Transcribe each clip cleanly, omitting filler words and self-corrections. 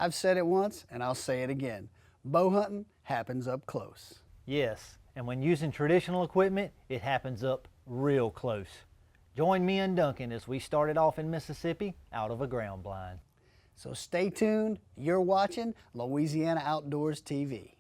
I've said it once and I'll say it again. Bow hunting happens up close. Yes, and when using traditional equipment, it happens up real close. Join me and Duncan as we started off in Mississippi out of a ground blind. So stay tuned. You're watching Louisiana Outdoors TV.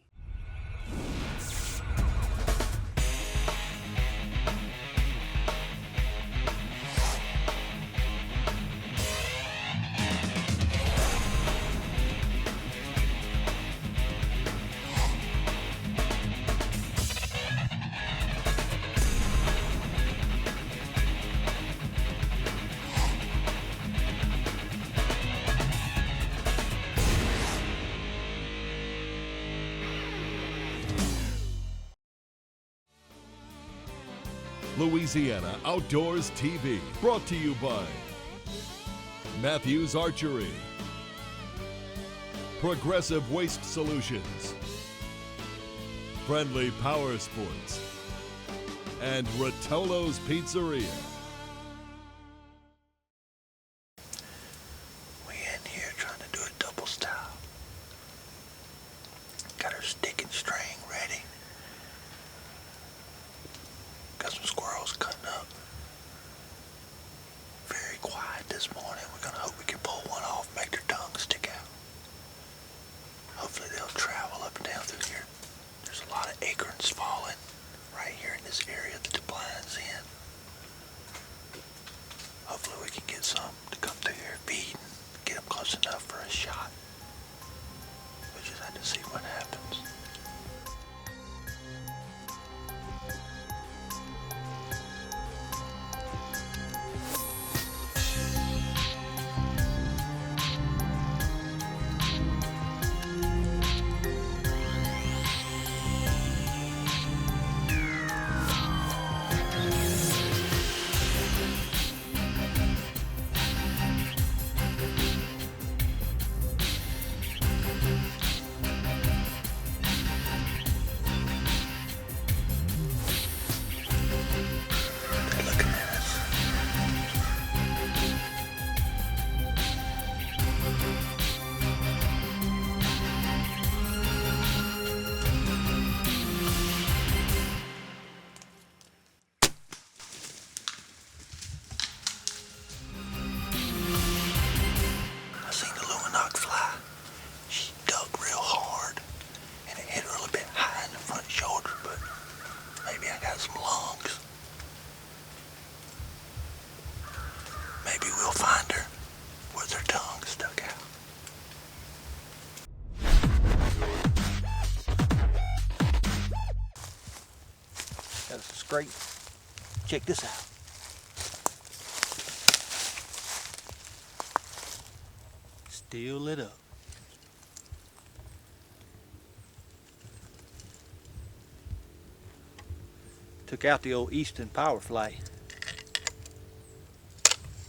Louisiana Outdoors TV, brought to you by Matthews Archery, Progressive Waste Solutions, Friendly Power Sports, and Rotolo's Pizzeria. We in here trying to do a double style. Got our stick and string ready. Got some squirrels cutting up. Very quiet this morning. We're gonna hope we can pull one off, make their tongues stick out. Hopefully they'll travel up and down through here. There's a lot of acorns falling right here in this area that the blind's in. Hopefully we can get some to come through here, feed, and get them close enough for a shot. We just have to see what happens. Maybe we'll find her with her tongue stuck out. Got us a scrape. Check this out. Still lit up. Took out the old Easton power flight.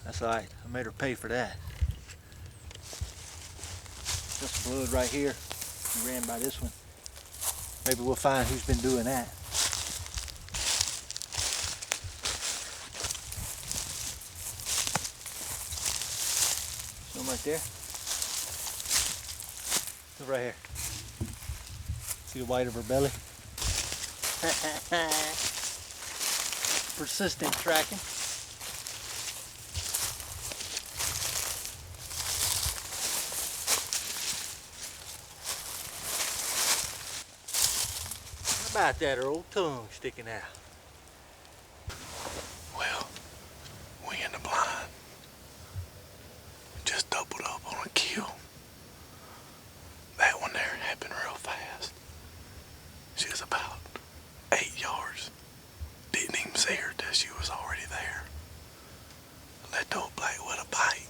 That's all right. I made her pay for that. Just blood right here. He ran by this one. Maybe we'll find who's been doing that. Some right there. Look right here. See the white of her belly? Persistent tracking. How about that, her old tongue sticking out? Well, we in the blind. Just doubled up on a kill. That one there happened real fast. She was about 8 yards. Didn't even see her till she was already there. Let the old black widow bite.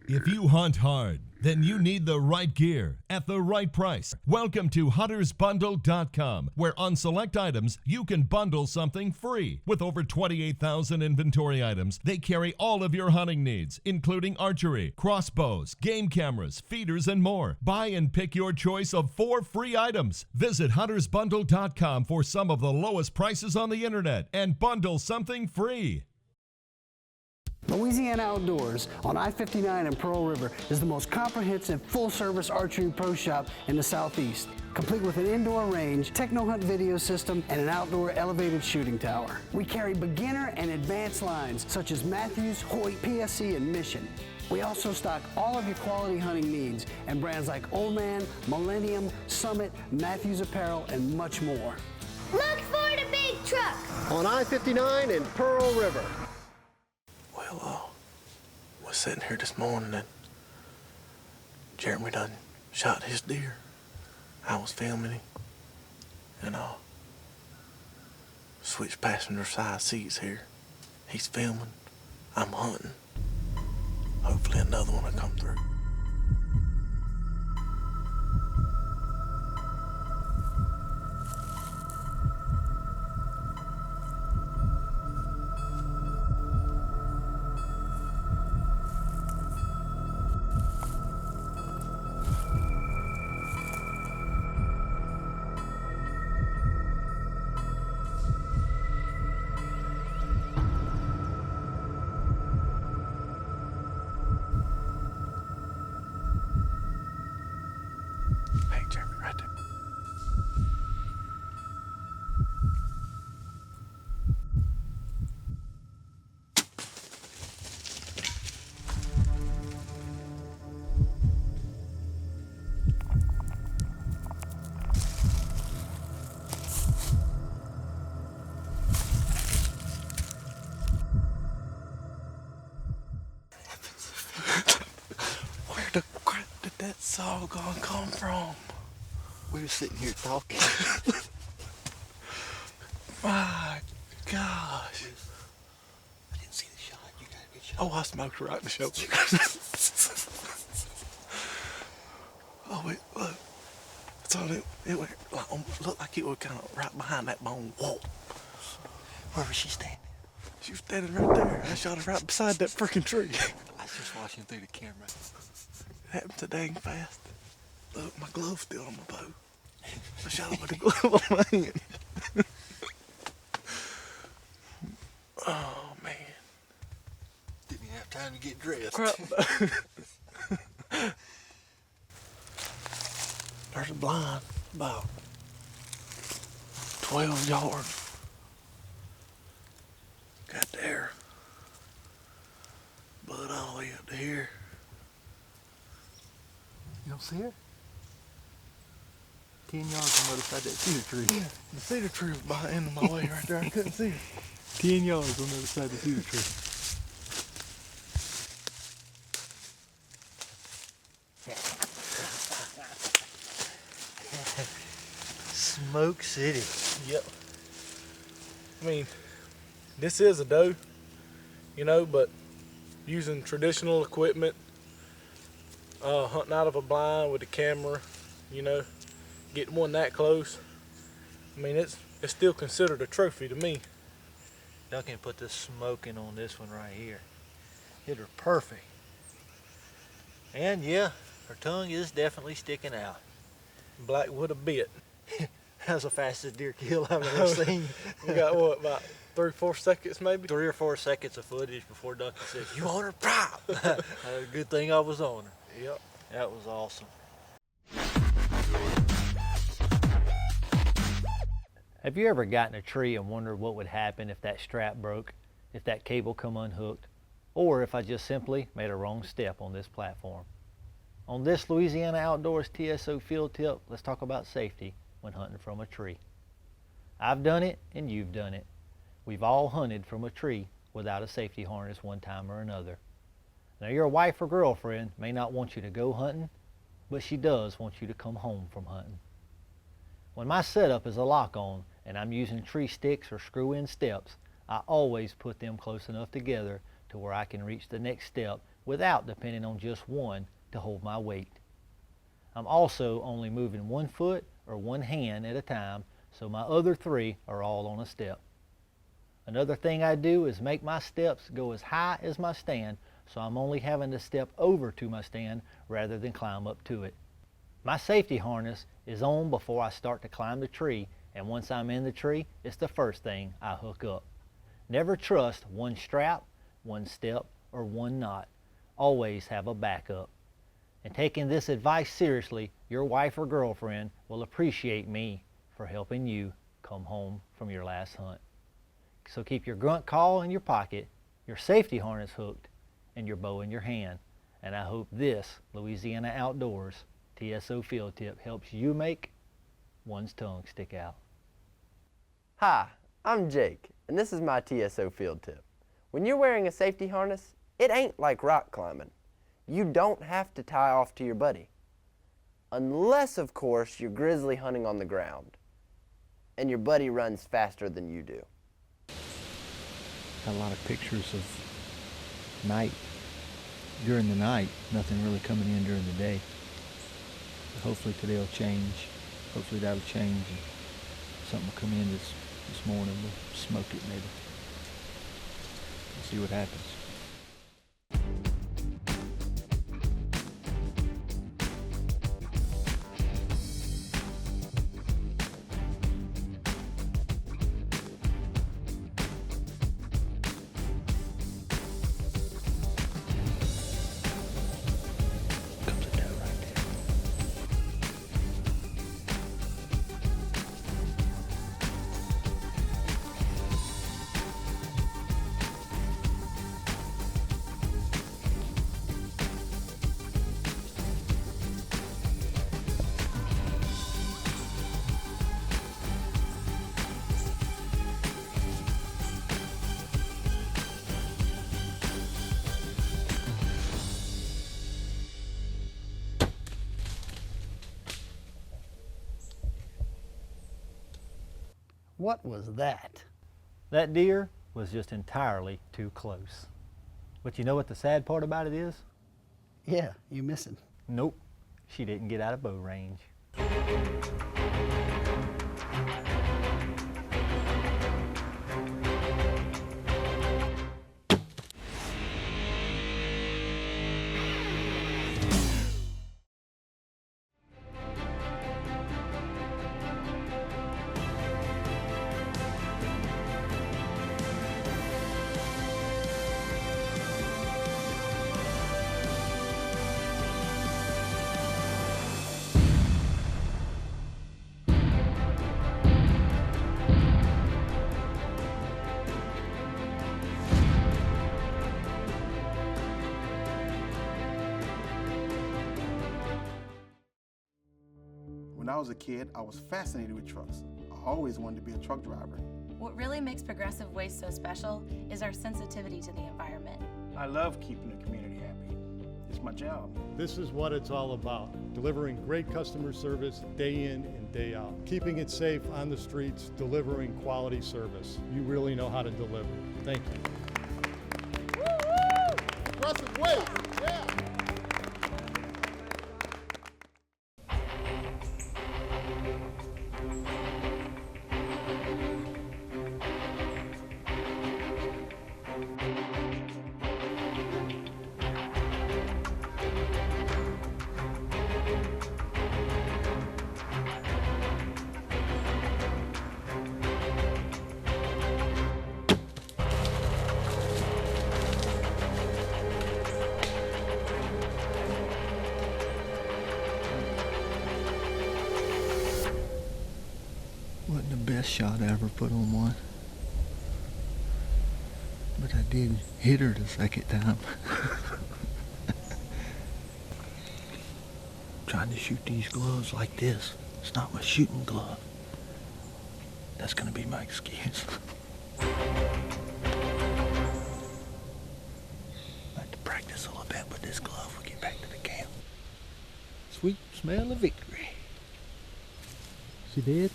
If you hunt hard, then you need the right gear at the right price. Welcome to huntersbundle.com, where on select items, you can bundle something free. With over 28,000 inventory items, they carry all of your hunting needs, including archery, crossbows, game cameras, feeders, and more. Buy and pick your choice of 4 free items. Visit huntersbundle.com for some of the lowest prices on the internet and bundle something free. Louisiana Outdoors on I-59 and Pearl River is the most comprehensive full-service archery pro shop in the Southeast, complete with an indoor range, techno-hunt video system, and an outdoor elevated shooting tower. We carry beginner and advanced lines such as Matthews, Hoyt, PSC, and Mission. We also stock all of your quality hunting needs and brands like Old Man, Millennium, Summit, Matthews Apparel, and much more. Look for the big truck! On I-59 and Pearl River. Well, we're sitting here this morning and Jeremy done shot his deer. I was filming him and switched passenger side seats here. He's filming, I'm hunting. Hopefully another one will come through. Hey, Jeremy, right there. Where the crap did that saw gun come from? We were sitting here talking. My gosh. I didn't see the shot. You got a good shot. Oh, I smoked right in the shoulder. Oh, wait, look. That's all it went, like, looked like it was kind of right behind that bone wall. Where was she standing? She was standing right there. I shot her right beside that freaking tree. I was just watching through the camera. It happened so dang fast. Look, my glove's still on my bow. I shot her with the glove on my hand. Oh, man. Didn't even have time to get dressed. Crap. There's a blind about 12 yards. Got there. Blood all the way up to here. You don't see her? 10 yards on the other side of that cedar tree. Yeah, the cedar tree was behind my way right there. I couldn't see her. 10 yards on the other side of the cedar tree. Smoke City. Yep. I mean, this is a doe, you know, but using traditional equipment, hunting out of a blind with a camera, you know, getting one that close. I mean, it's still considered a trophy to me. Duncan put the smoking on this one right here. Hit her perfect. And yeah, her tongue is definitely sticking out. Black would have bit. That's the fastest deer kill I've ever seen. We got what, about 3 or 4 seconds maybe? 3 or 4 seconds of footage before Duncan says, "You on her prop." Good thing I was on her. Yep. That was awesome. Have you ever gotten a tree and wondered what would happen if that strap broke, if that cable come unhooked, or if I just simply made a wrong step on this platform? On this Louisiana Outdoors TSO field tip, let's talk about safety when hunting from a tree. I've done it and you've done it. We've all hunted from a tree without a safety harness one time or another. Now your wife or girlfriend may not want you to go hunting, but she does want you to come home from hunting. When my setup is a lock-on and I'm using tree sticks or screw-in steps, I always put them close enough together to where I can reach the next step without depending on just one to hold my weight. I'm also only moving 1 foot or 1 hand at a time, so my other 3 are all on a step. Another thing I do is make my steps go as high as my stand, so I'm only having to step over to my stand rather than climb up to it. My safety harness is on before I start to climb the tree, and once I'm in the tree, it's the first thing I hook up. Never trust one strap, one step, or one knot. Always have a backup. And taking this advice seriously, your wife or girlfriend will appreciate me for helping you come home from your last hunt. So keep your grunt call in your pocket, your safety harness hooked, and your bow in your hand. And I hope this Louisiana Outdoors TSO field tip helps you make one's tongue stick out. Hi, I'm Jake, and this is my TSO field tip. When you're wearing a safety harness, it ain't like rock climbing. You don't have to tie off to your buddy. Unless, of course, you're grizzly hunting on the ground, and your buddy runs faster than you do. Got a lot of pictures of night, during the night, nothing really coming in during the day. But hopefully today will change. Hopefully that'll change and something will come in this morning. We'll smoke it maybe. We'll see what happens. What was that? That deer was just entirely too close. But you know what the sad part about it is? Yeah, you missing. Nope, she didn't get out of bow range. When I was a kid, I was fascinated with trucks. I always wanted to be a truck driver. What really makes Progressive Waste so special is our sensitivity to the environment. I love keeping the community happy. It's my job. This is what it's all about, delivering great customer service day in and day out. Keeping it safe on the streets, delivering quality service. You really know how to deliver. Thank you. Woo-hoo! Progressive Waste, yeah! Wasn't the best shot I ever put on one. But I did hit her the second time. Trying to shoot these gloves like this. It's not my shooting glove. That's gonna be my excuse. I have to practice a little bit with this glove when we get back to the camp. Sweet smell of victory. She did?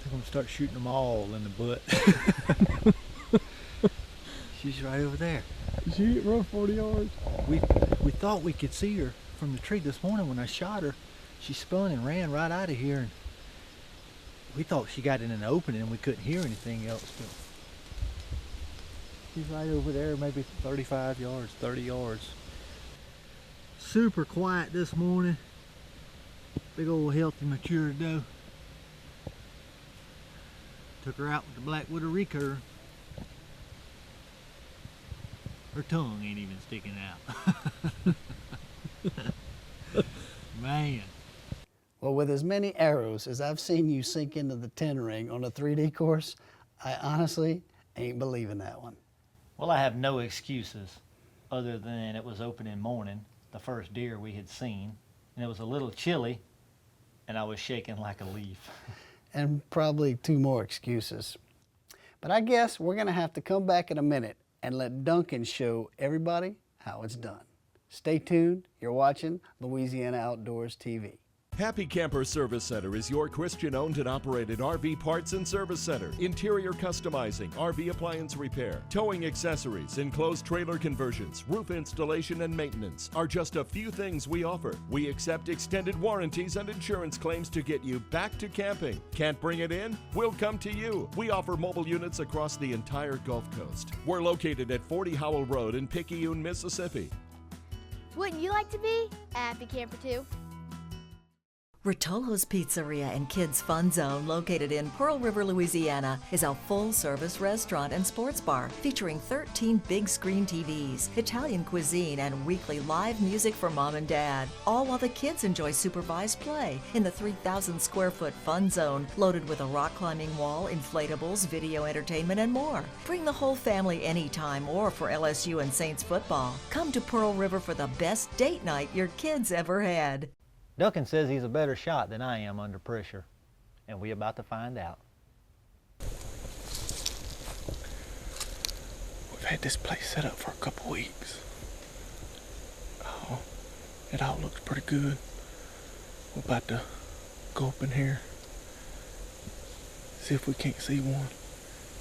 I'm gonna start shooting them all in the butt. She's right over there. She hit run 40 yards. We thought we could see her from the tree this morning when I shot her. She spun and ran right out of here, and we thought she got in an opening and we couldn't hear anything else. But she's right over there, maybe 35 yards, 30 yards. Super quiet this morning. Big old healthy mature doe. Took her out with the Blackwood recurve. Her tongue ain't even sticking out. Man. Well, with as many arrows as I've seen you sink into the 10 ring on a 3D course, I honestly ain't believing that one. Well, I have no excuses other than it was opening morning, the first deer we had seen, and it was a little chilly, and I was shaking like a leaf. And probably 2 more excuses. But I guess we're gonna have to come back in a minute and let Duncan show everybody how it's done. Stay tuned, you're watching Louisiana Outdoors TV. Happy Camper Service Center is your Christian-owned and operated RV parts and service center. Interior customizing, RV appliance repair, towing accessories, enclosed trailer conversions, roof installation and maintenance are just a few things we offer. We accept extended warranties and insurance claims to get you back to camping. Can't bring it in? We'll come to you. We offer mobile units across the entire Gulf Coast. We're located at 40 Howell Road in Picayune, Mississippi. Wouldn't you like to be a happy camper too? Rotolo's Pizzeria and Kids Fun Zone, located in Pearl River, Louisiana, is a full-service restaurant and sports bar featuring 13 big-screen TVs, Italian cuisine, and weekly live music for mom and dad, all while the kids enjoy supervised play in the 3,000-square-foot Fun Zone, loaded with a rock-climbing wall, inflatables, video entertainment, and more. Bring the whole family anytime or for LSU and Saints football. Come to Pearl River for the best date night your kids ever had. Duncan says he's a better shot than I am under pressure, and we're about to find out. We've had this place set up for a couple weeks. Oh, it all looks pretty good. We're about to go up in here, see if we can't see one.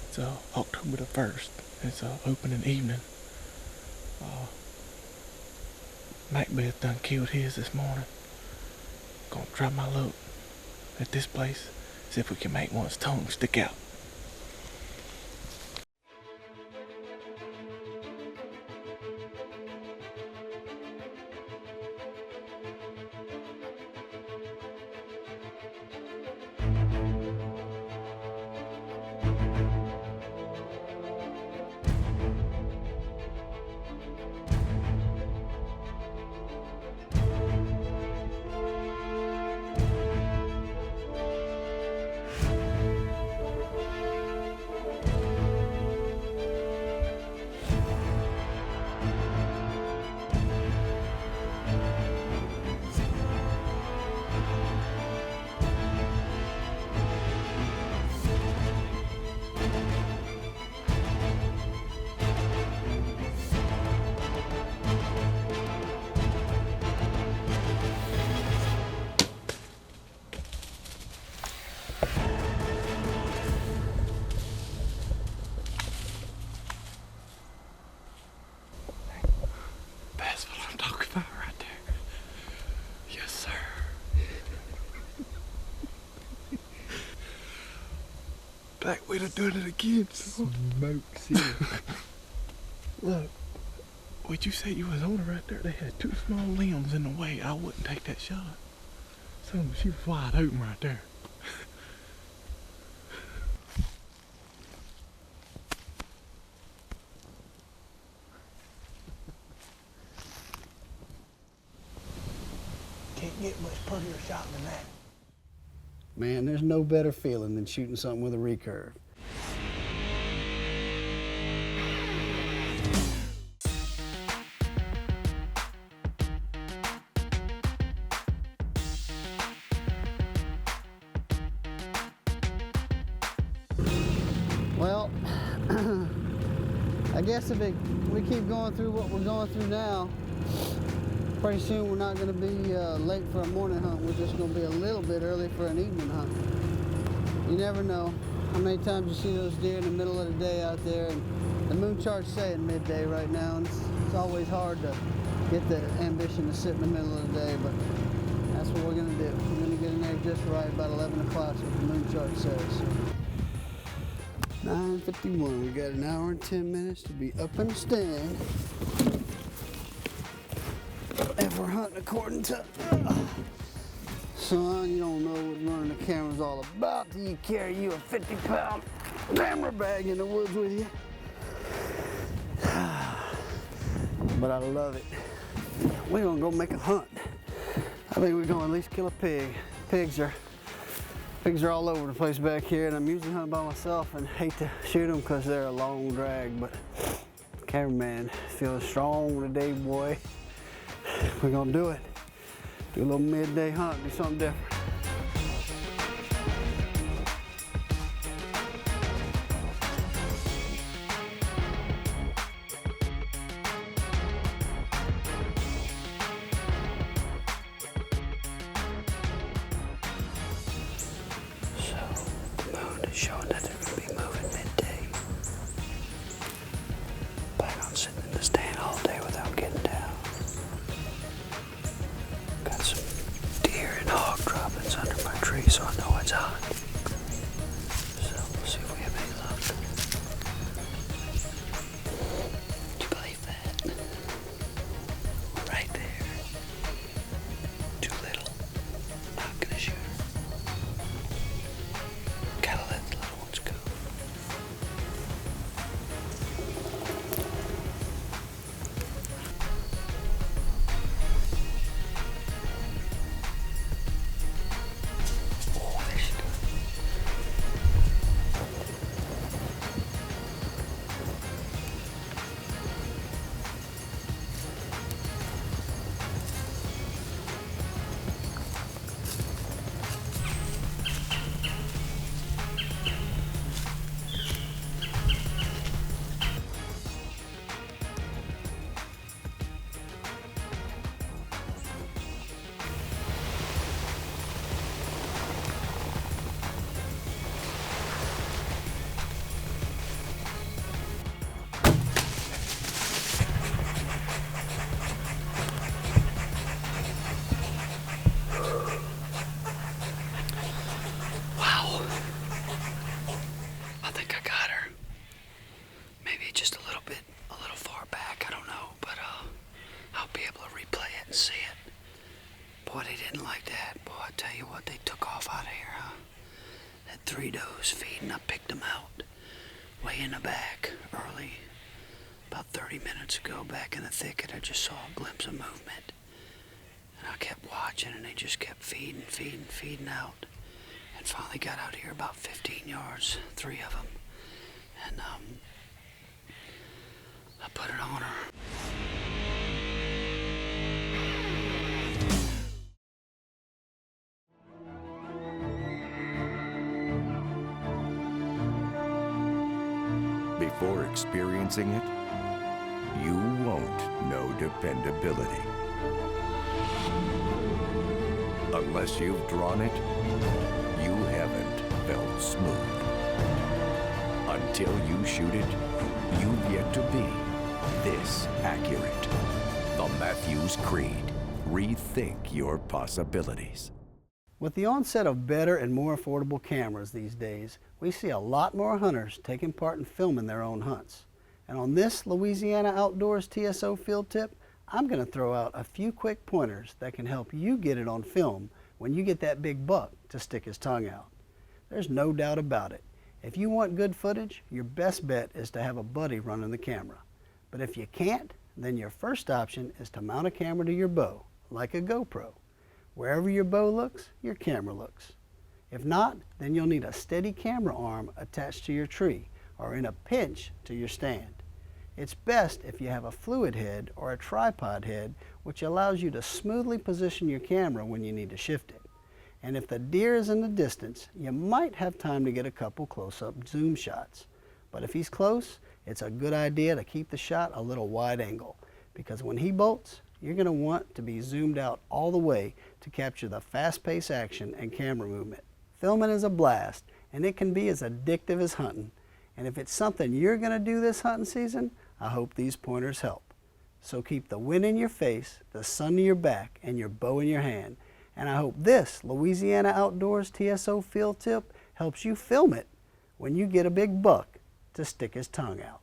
It's October the 1st. It's opening evening. Macbeth done killed his this morning. Gonna try my luck at this place, see if we can make one's tongue stick out. Black Widow doing it again. Smoke city. Look, what you said you was on it right there. They had 2 small limbs in the way. I wouldn't take that shot. So she was wide open right there. Can't get much prettier shot than that. Man, there's no better feeling than shooting something with a recurve. Well, I guess if we keep going through what we're going through now, pretty soon we're not going to be late for a morning hunt. We're just going to be a little bit early for an evening hunt. You never know how many times you see those deer in the middle of the day out there. And the moon chart's saying midday right now, and it's always hard to get the ambition to sit in the middle of the day, but that's what we're going to do. We're going to get in there just right about 11 o'clock, is what the moon chart says. 9:51, we got an hour and 10 minutes to be up in the stand. If we're hunting according to, son, you don't know what running the camera's all about till you carry you a 50-pound camera bag in the woods with you. But I love it. We're gonna go make a hunt. I think we're gonna at least kill a pig. Pigs are all over the place back here, and I'm usually hunting by myself and hate to shoot them because they're a long drag, but cameraman feeling strong today, boy. We're gonna do it. Do a little midday hunt, do something different. Showing that they're going to be moving midday. Plan on sitting in the stand all day without getting down. Got some deer and hog droppings under my tree, so I know it's hot. So we'll see if we have any luck. Do you believe that? We're right there. Too little. Not gonna shoot her. Gotta let the little ones go. Oh, there she goes. Wow. I think I got her. Maybe just a little far back, I don't know, but I'll be able to replay it and see it. Boy, they didn't like that. Boy, I tell you what, they took off out of here, huh? That 3 does feeding, I picked them out way in the back early. About 30 minutes ago, back in the thicket, I just saw a glimpse of movement. And I kept watching, and they just kept feeding out. And finally got out here about 15 yards, 3 of them. And I put it on her. Before experiencing it, you won't know dependability. Unless you've drawn it, you haven't felt smooth. Until you shoot it, you've yet to be this accurate. The Matthews Creed. Rethink your possibilities. With the onset of better and more affordable cameras these days, we see a lot more hunters taking part in filming their own hunts. And on this Louisiana Outdoors TSO field tip, I'm going to throw out a few quick pointers that can help you get it on film when you get that big buck to stick his tongue out. There's no doubt about it. If you want good footage, your best bet is to have a buddy running the camera. But if you can't, then your first option is to mount a camera to your bow, like a GoPro. Wherever your bow looks, your camera looks. If not, then you'll need a steady camera arm attached to your tree or in a pinch to your stand. It's best if you have a fluid head or a tripod head, which allows you to smoothly position your camera when you need to shift it. And if the deer is in the distance, you might have time to get a couple close-up zoom shots. But if he's close, it's a good idea to keep the shot a little wide angle, because when he bolts, you're going to want to be zoomed out all the way to capture the fast-paced action and camera movement. Filming is a blast, and it can be as addictive as hunting. And if it's something you're going to do this hunting season, I hope these pointers help. So keep the wind in your face, the sun to your back, and your bow in your hand. And I hope this Louisiana Outdoors TSO field tip helps you film it when you get a big buck to stick his tongue out.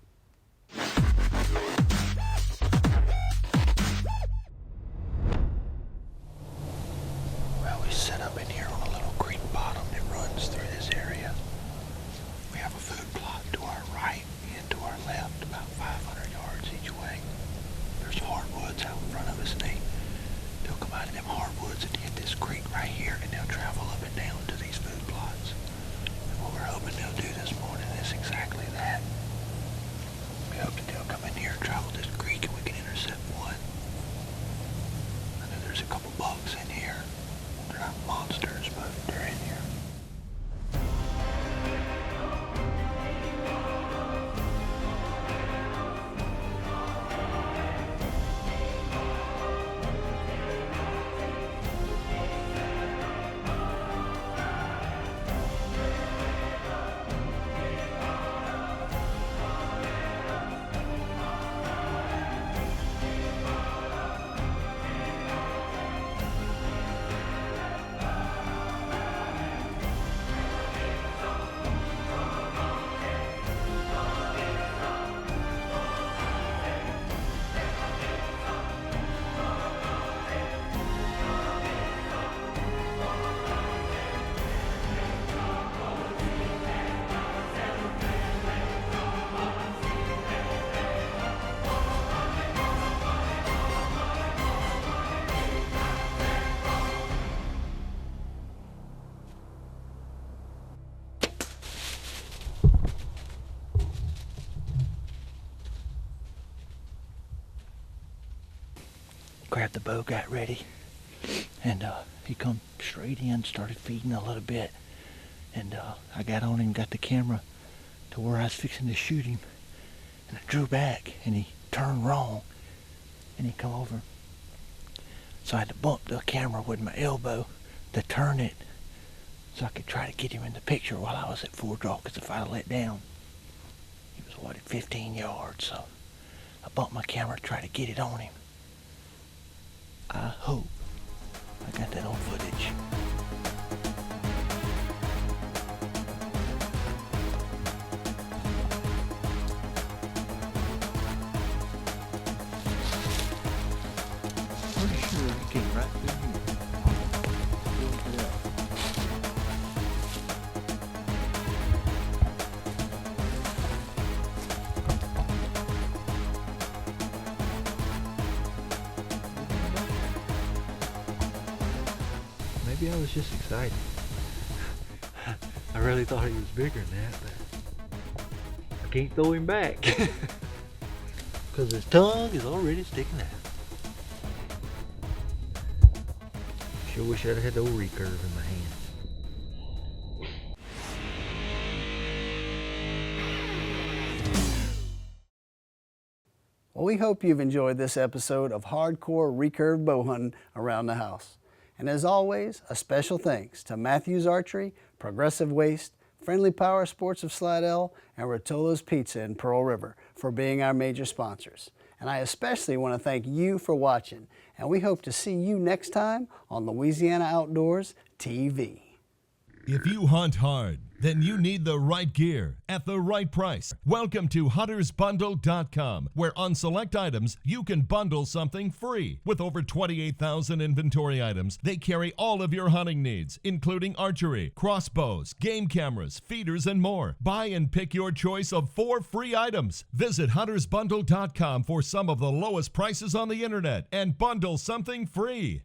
Well, we set up in here on a little creek bottom that runs through this area. We have a food plot grabbed the bow, got ready, and he come straight in, started feeding a little bit, and I got on him, got the camera to where I was fixing to shoot him, and I drew back, and he turned wrong, and he come over. So I had to bump the camera with my elbow to turn it so I could try to get him in the picture while I was at full draw, because if I'd let down, he was what, at 15 yards, so I bumped my camera to try to get it on him. I hope I got that on footage. Pretty sure he came right through here. Maybe I was just excited. I really thought he was bigger than that, but I can't throw him back because his tongue is already sticking out. Sure wish I'd had the old recurve in my hand. Well, we hope you've enjoyed this episode of hardcore recurve bow hunting around the house. And as always, a special thanks to Matthews Archery, Progressive Waste, Friendly Power Sports of Slidell, and Rotolo's Pizza in Pearl River for being our major sponsors. And I especially want to thank you for watching, and we hope to see you next time on Louisiana Outdoors TV. If you hunt hard, then you need the right gear at the right price. Welcome to huntersbundle.com, where on select items, you can bundle something free. With over 28,000 inventory items, they carry all of your hunting needs, including archery, crossbows, game cameras, feeders, and more. Buy and pick your choice of 4 free items. Visit huntersbundle.com for some of the lowest prices on the internet and bundle something free.